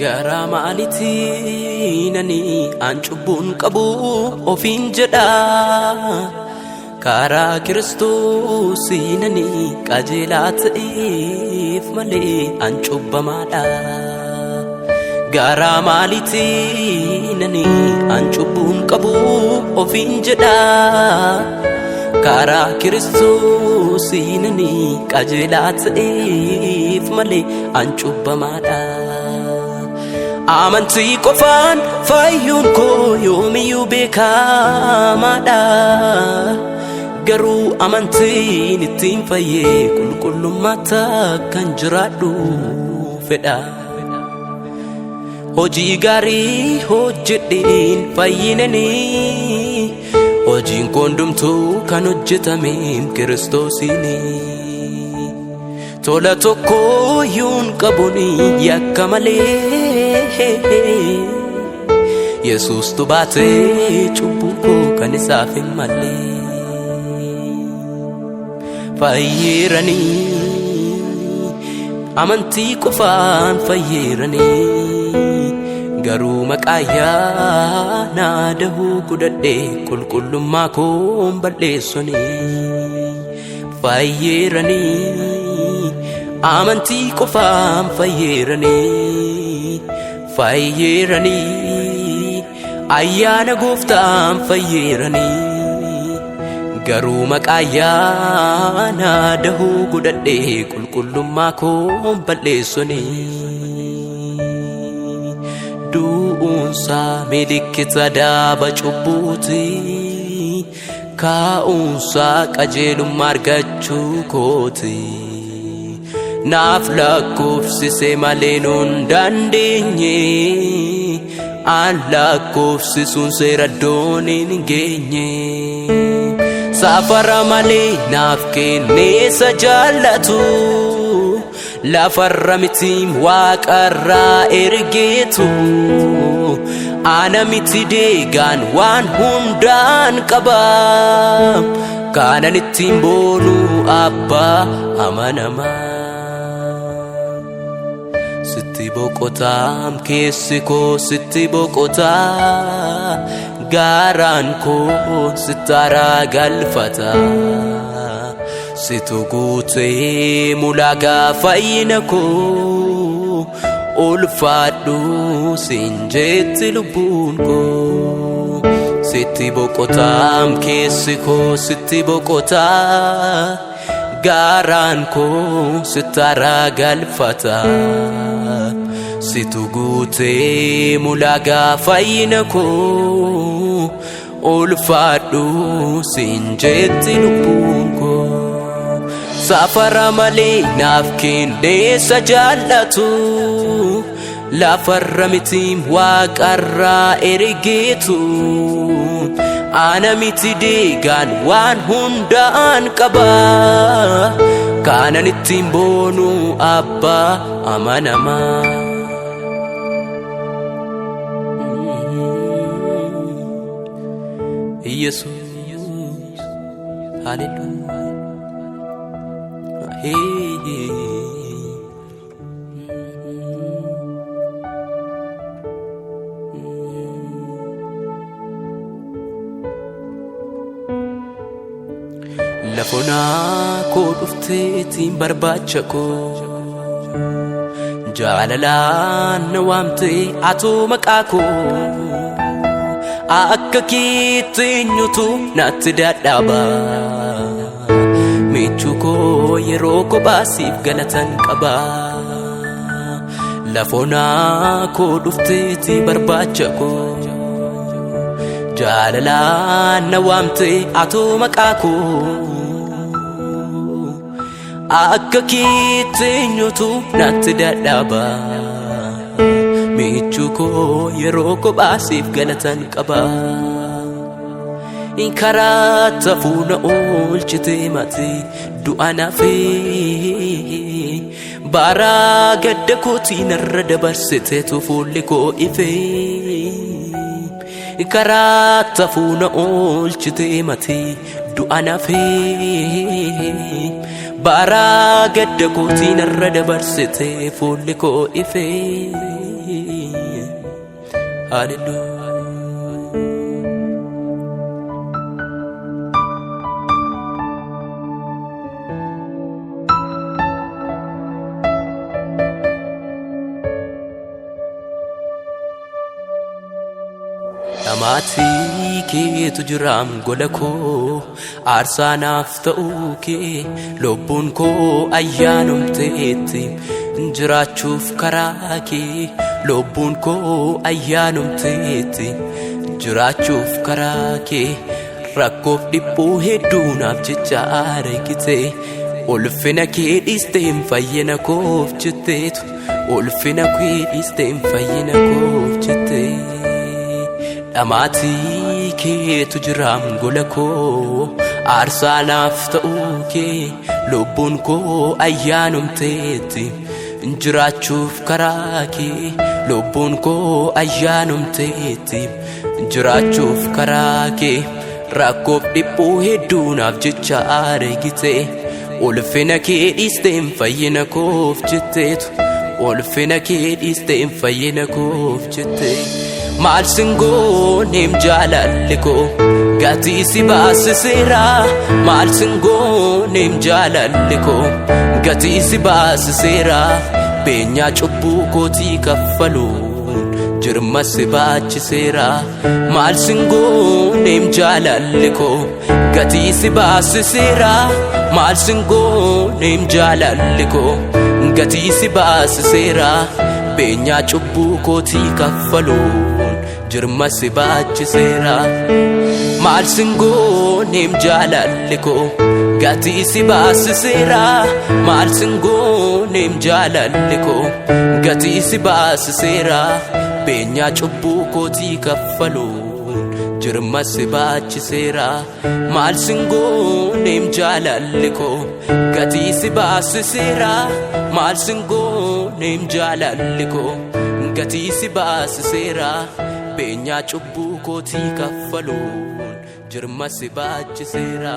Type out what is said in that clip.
Gara maalitiin ani aan cubbuun qabu ofiin jedha karaa Kiristoosiin ani qajeelaa ta'eef malee aan cubbamaadha. Gara maalitiin ani aan cubbuun qabu ofiin jedha karaa Kiristoosiin ani qajeelaa ta'eef malee aan cubbamaadha. Amantii qofaan fayyuun koo yoomiyyuu beekamaadha. Garuu amantiin ittiin fayyee qulqullummaatti kan jiraadhu fedha. Hojii gaarii hojjedheen fayyinani hojiin koo hundumtuu kan hojjetame Kiristoosiini. Tola tokko yuun qabuni yakka malee Yesuus tu baatee cubbuu koo kan isaaf hin malle. Fayyeeranii amantii qofaan fayyeeranii garuu maqaa naa dahuu godhadhee qulqullummaa koo balleessanii. Fayyeeranii amantii qofaan fayyeeranii ayyaana Gooftaan fayyeeranii garuu maqaa naa dahuu godhadhee qulqullummaa koo balleessanii. Du'uunsaa milikkita daaba cubbuuti kaa'uunsaa qajeelummaa argachuu kooti. Naaf lakkoofsise malee nuun dandeenye aan lakkoofsisuun seera iddoon hin geenye. Safara malee naaf kenneessa jaallatu lafarra mitiim waaqarraa ergeetu. Ana miti deegaan waan hundaan qaba kanan ittiin boonu abbaa amanamaa. Sitti boqotaam keessi koo sitti boqotaa gaaraan koo sitti aaraa galfata. Situ guutee mulaagaa fayyina koo ulfaadhu siin jetti lubbuun koo. Sitti boqotaam keessi koo sitti boqotaa gaaraan koo sitti aaraa galfata. Situ guutee mulaagaa fayyina koo ulfaadhu siin jetti lubbuun koo. Safara malee naaf kenneessa jaallatu lafarra mitiim waaqarraa ergeetu. Ana miti deegaan waan hundaan qaba kanan ittiin boonu abbaa amanamaa. Yesuus hallelujah. Lafonaa koo dhufteetiin barbaacha koo jaalalaan na waamtee atoo maqaa koo akka keetti eenyutu natti dadhaba. Michuu koo yeroo kophaasiif galatan qaba. Lafonaa koo dhufteetii barbaacha koo jaalalaan na waamtee atoo maqaa koo akka keetti eenyutu natti dadhaba. Michuu koo yeroo kophaasiif galatan qaba. Karaa tafuuna oolchitee mati du'a nafee baraa gadda kootiin irra dabarsiteetu fuulli koo ifee. Karaa tafuuna oolchitee mati du'a nafee baraa gadda kootiin irra dabarsitee fuulli koo ifee. Hallelujah. Dhamaati keetu jiraam gola koo aarsaa naaf ta'uu kee lubbuun koo ayyaanumteetti jiraachuuf karaa kee lubbuun koo ayyaanumteetti jiraachuuf karaa kee rakkoof dhiphuu hedduu naaf jecha argite ulfina kee dhiisteen fayyina koof jetteetu ulfina kee dhiisteen fayyina koof jetteetu. Dhamaati keetu jiraam gola koo aarsaa naaf ta'uu kee lubbuun koo ayyaanumteetti jiraachuuf karaa kee lubbuun koo ayyaanumteetti jiraachuuf karaa kee rakkoof dhiphuu hedduu naaf jecha argite ulfina kee dhiisteen fayyina koof jetteetu ulfina kee dhiisteen fayyina koof jetteetu. Maal singooneem jaalalli koo gatii si baasiseera maal singooneem jaalalli koo gatii si baasiseera beenyaa cubbuu kootii kaffaluun jirma si baachiseera maal singooneem jaalalli koo gatii si baasiseera maal singooneem jaalalli koo gatii si baasiseera beenyaa cubbuu kootii kaffaluun jirma si baachiseera maal singooneem jaalalli koo gatii si baasiseera maal singooneem jaalalli koo gatii si baasiseera beenyaa cubbuu kootii kaffaluun jirma si baachiseera maal singooneem jaalalli koo gatii si baasiseera maal singooneem jaalalli koo gatii si baasiseera beenyaa cubbuu kootii kaffaluun jirma si baachiseera.